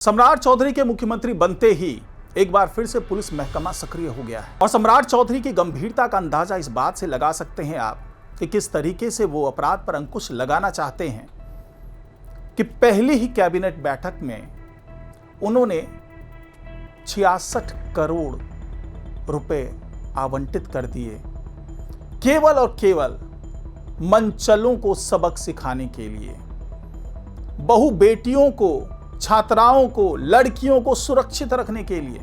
सम्राट चौधरी के मुख्यमंत्री बनते ही एक बार फिर से पुलिस महकमा सक्रिय हो गया है और सम्राट चौधरी की गंभीरता का अंदाजा इस बात से लगा सकते हैं आप कि किस तरीके से वो अपराध पर अंकुश लगाना चाहते हैं कि पहली ही कैबिनेट बैठक में उन्होंने 66 करोड़ रुपए आवंटित कर दिए केवल और केवल मनचलों को सबक सिखाने के लिए, बहु बेटियों को, छात्राओं को, लड़कियों को सुरक्षित रखने के लिए।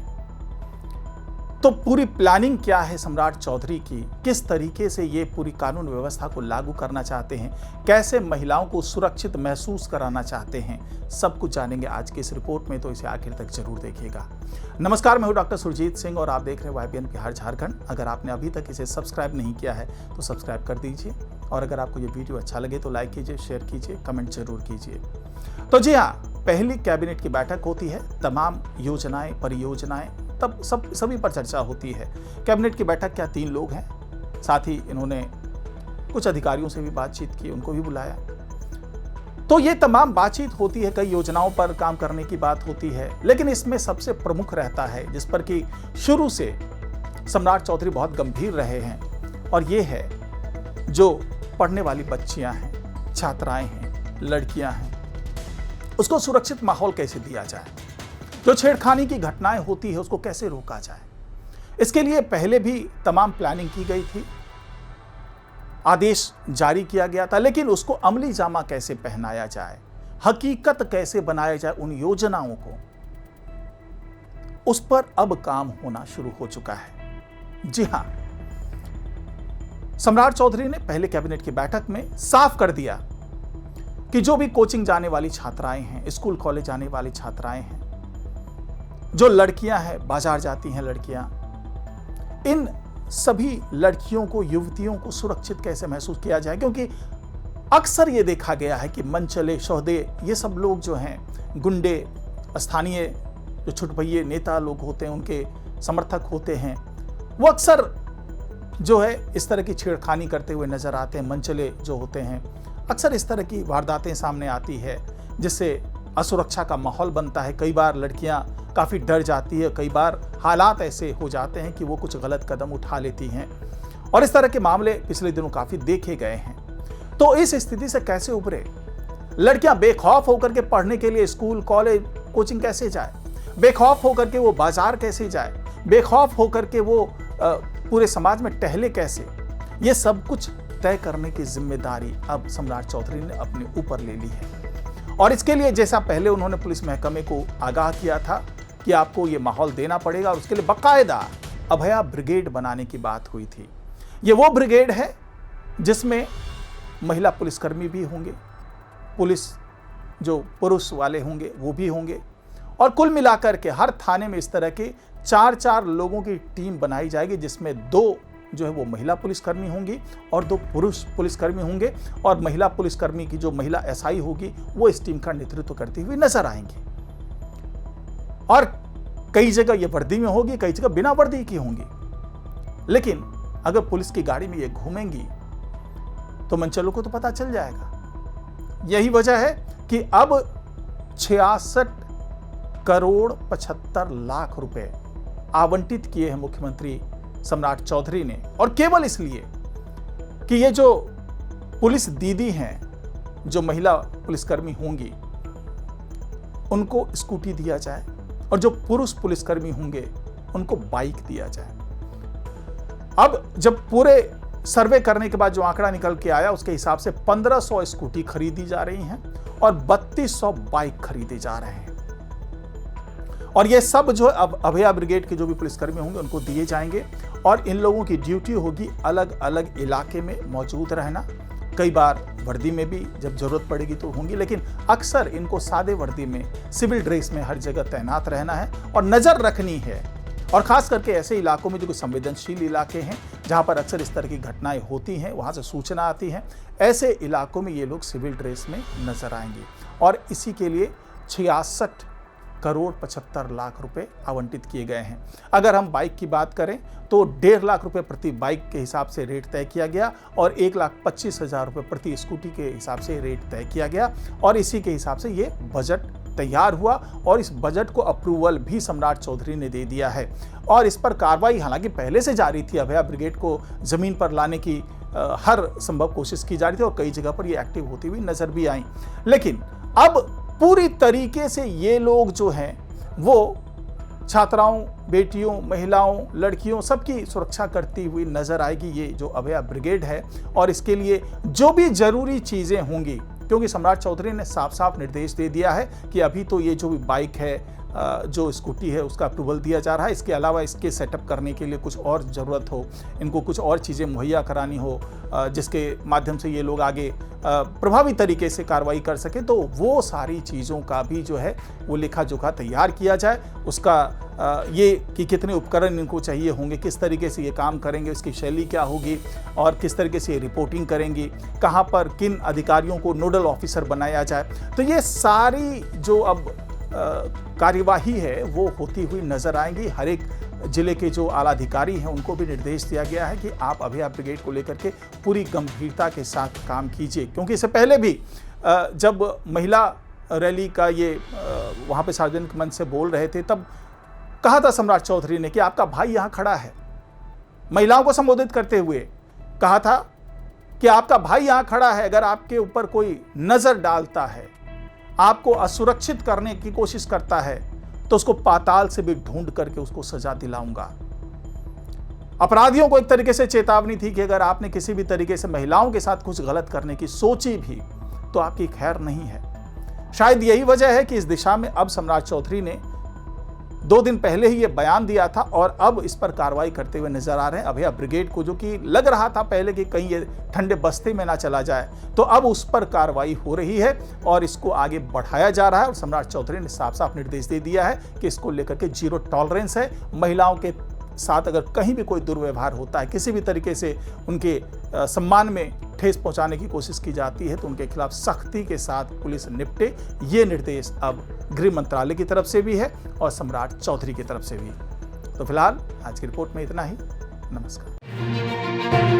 तो पूरी प्लानिंग क्या है सम्राट चौधरी की, किस तरीके से ये पूरी कानून व्यवस्था को लागू करना चाहते हैं, कैसे महिलाओं को सुरक्षित महसूस कराना चाहते हैं, सब कुछ जानेंगे आज की इस रिपोर्ट में, तो इसे आखिर तक जरूर देखिएगा। नमस्कार, मैं हूं डॉक्टर सुरजीत सिंह और आप देख रहे हैं YBN बिहार झारखंड। अगर आपने अभी तक इसे सब्सक्राइब नहीं किया है तो सब्सक्राइब कर दीजिए और अगर आपको ये वीडियो अच्छा लगे तो लाइक कीजिए, शेयर कीजिए, कमेंट जरूर कीजिए। तो जी हाँ, पहली कैबिनेट की बैठक होती है, तमाम योजनाएं, परियोजनाएं तब सभी पर चर्चा होती है। कैबिनेट की बैठक क्या 3 लोग हैं, साथ ही इन्होंने कुछ अधिकारियों से भी बातचीत की, उनको भी बुलाया। तो ये तमाम बातचीत होती है, कई योजनाओं पर काम करने की बात होती है, लेकिन इसमें सबसे प्रमुख रहता है जिस पर कि शुरू से सम्राट चौधरी बहुत गंभीर रहे हैं और ये है जो पढ़ने वाली बच्चियां हैं, छात्राएं हैं, लड़कियां हैं, उसको सुरक्षित माहौल कैसे दिया जाए, जो छेड़खानी की घटनाएं होती है उसको कैसे रोका जाए। इसके लिए पहले भी तमाम प्लानिंग की गई थी, आदेश जारी किया गया था, लेकिन उसको अमली जामा कैसे पहनाया जाए, हकीकत कैसे बनाया जाए उन योजनाओं को, उस पर अब काम होना शुरू हो चुका है। जी हां, सम्राट चौधरी ने पहले कैबिनेट की बैठक में साफ कर दिया कि जो भी कोचिंग जाने वाली छात्राएं हैं, स्कूल कॉलेज जाने वाली छात्राएं हैं, जो लड़कियां हैं, बाजार जाती हैं लड़कियां, इन सभी लड़कियों को, युवतियों को सुरक्षित कैसे महसूस किया जाए। क्योंकि अक्सर ये देखा गया है कि मनचले, शोहदे, ये सब लोग जो हैं, गुंडे, स्थानीय जो छुटभइये नेता लोग होते हैं, उनके समर्थक होते हैं, वो अक्सर जो है इस तरह की छेड़खानी करते हुए नजर आते हैं। मनचले जो होते हैं अक्सर इस तरह की वारदातें सामने आती है जिससे असुरक्षा का माहौल बनता है। कई बार लड़कियां काफ़ी डर जाती है, कई बार हालात ऐसे हो जाते हैं कि वो कुछ गलत कदम उठा लेती हैं और इस तरह के मामले पिछले दिनों काफ़ी देखे गए हैं। तो इस स्थिति से कैसे उभरे? लड़कियां बेखौफ होकर के पढ़ने के लिए स्कूल, कॉलेज, कोचिंग कैसे जाए, बेखौफ होकर के वो बाजार कैसे जाए, बेखौफ होकर के वो पूरे समाज में टहले कैसे, ये सब कुछ तय करने की जिम्मेदारी अब सम्राट चौधरी ने अपने ऊपर ले ली है। और इसके लिए जैसा पहले उन्होंने पुलिस महकमे को आगाह किया था कि आपको ये माहौल देना पड़ेगा, और उसके लिए बाकायदा अभया ब्रिगेड बनाने की बात हुई थी। ये वो ब्रिगेड है जिसमें महिला पुलिसकर्मी भी होंगे, पुलिस जो पुरुष वाले होंगे वो भी होंगे, और कुल मिलाकर के हर थाने में इस तरह के 4-4 लोगों की टीम बनाई जाएगी, जिसमें 2 जो है वो महिला पुलिसकर्मी होंगी और 2 पुरुष पुलिसकर्मी होंगे, और महिला पुलिसकर्मी की जो महिला SI होगी वो इस टीम का नेतृत्व करती हुई नजर आएंगी। और कई जगह ये वर्दी में होगी, कई जगह बिना वर्दी की होंगी, लेकिन अगर पुलिस की गाड़ी में ये घूमेंगी तो मनचलों को तो पता चल जाएगा। यही वजह है कि अब 66 करोड़ 75 लाख रुपए आवंटित किए हैं मुख्यमंत्री सम्राट चौधरी ने, और केवल इसलिए कि ये जो पुलिस दीदी हैं, जो महिला पुलिसकर्मी होंगी, उनको स्कूटी दिया जाए, और जो पुरुष पुलिसकर्मी होंगे उनको बाइक दिया जाए। अब जब पूरे सर्वे करने के बाद जो आंकड़ा निकल के आया उसके हिसाब से 1500 स्कूटी खरीदी जा रही हैं और 3200 बाइक खरीदे जा रहे हैं, और ये सब जो अब अभया ब्रिगेड के जो भी पुलिसकर्मी होंगे उनको दिए जाएंगे, और इन लोगों की ड्यूटी होगी अलग अलग इलाके में मौजूद रहना। कई बार वर्दी में भी जब जरूरत पड़ेगी तो होंगी, लेकिन अक्सर इनको सादे वर्दी में, सिविल ड्रेस में हर जगह तैनात रहना है और नजर रखनी है। और खास करके ऐसे इलाकों में जो संवेदनशील इलाके हैं, जहां पर अक्सर इस तरह की घटनाएं होती हैं, वहां से सूचना आती है, ऐसे इलाकों में ये लोग सिविल ड्रेस में नजर आएंगे। और इसी के लिए 66 करोड़ 75 लाख रुपए आवंटित किए गए हैं। अगर हम बाइक की बात करें तो 1.5 लाख रुपए प्रति बाइक के हिसाब से रेट तय किया गया और 1,25,000 रुपए प्रति स्कूटी के हिसाब से रेट तय किया गया और इसी के हिसाब से ये बजट तैयार हुआ और इस बजट को अप्रूवल भी सम्राट चौधरी ने दे दिया है। और इस पर कार्रवाई हालांकि पहले से जारी थी, अभया ब्रिगेड को जमीन पर लाने की हर संभव कोशिश की जा रही थी और कई जगह पर ये एक्टिव होती हुई नजर भी आई। लेकिन अब पूरी तरीके से ये लोग जो हैं वो छात्राओं, बेटियों, महिलाओं, लड़कियों सबकी सुरक्षा करती हुई नजर आएगी ये जो अभया ब्रिगेड है। और इसके लिए जो भी जरूरी चीजें होंगी, क्योंकि सम्राट चौधरी ने साफ साफ निर्देश दे दिया है कि अभी तो ये जो भी बाइक है, जो स्कूटी है, उसका अप्रूवल दिया जा रहा है। इसके अलावा इसके सेटअप करने के लिए कुछ और ज़रूरत हो, इनको कुछ और चीज़ें मुहैया करानी हो जिसके माध्यम से ये लोग आगे प्रभावी तरीके से कार्रवाई कर सके, तो वो सारी चीज़ों का भी जो है वो लेखा जोखा तैयार किया जाए। उसका ये कि कितने उपकरण इनको चाहिए होंगे, किस तरीके से ये काम करेंगे, इसकी शैली क्या होगी और किस तरीके से ये रिपोर्टिंग करेंगी, कहाँ पर किन अधिकारियों को नोडल ऑफिसर बनाया जाए। तो ये सारी जो अब कार्यवाही है वो होती हुई नजर आएंगी। हर एक जिले के जो आला अधिकारी हैं उनको भी निर्देश दिया गया है कि आप अभया ब्रिगेड को लेकर के पूरी गंभीरता के साथ काम कीजिए, क्योंकि इससे पहले भी जब महिला रैली का ये वहाँ पे सार्वजनिक मंच से बोल रहे थे, तब कहा था सम्राट चौधरी ने कि आपका भाई यहाँ खड़ा है। महिलाओं को संबोधित करते हुए कहा था कि आपका भाई यहाँ खड़ा है, अगर आपके ऊपर कोई नजर डालता है, आपको असुरक्षित करने की कोशिश करता है, तो उसको पाताल से भी ढूंढ करके उसको सजा दिलाऊंगा। अपराधियों को एक तरीके से चेतावनी थी कि अगर आपने किसी भी तरीके से महिलाओं के साथ कुछ गलत करने की सोची भी तो आपकी खैर नहीं है। शायद यही वजह है कि इस दिशा में अब सम्राट चौधरी ने 2 दिन पहले ही ये बयान दिया था और अब इस पर कार्रवाई करते हुए नजर आ रहे हैं। अभया ब्रिगेड को, जो कि लग रहा था पहले कि कहीं ये ठंडे बस्ते में ना चला जाए, तो अब उस पर कार्रवाई हो रही है और इसको आगे बढ़ाया जा रहा है। और सम्राट चौधरी ने साफ साफ निर्देश दे दिया है कि इसको लेकर के 0 टॉलरेंस है। महिलाओं के साथ अगर कहीं भी कोई दुर्व्यवहार होता है, किसी भी तरीके से उनके सम्मान में ठेस पहुंचाने की कोशिश की जाती है, तो उनके खिलाफ सख्ती के साथ पुलिस निपटे। ये निर्देश अब गृह मंत्रालय की तरफ से भी है और सम्राट चौधरी की तरफ से भी। तो फिलहाल आज की रिपोर्ट में इतना ही। नमस्कार।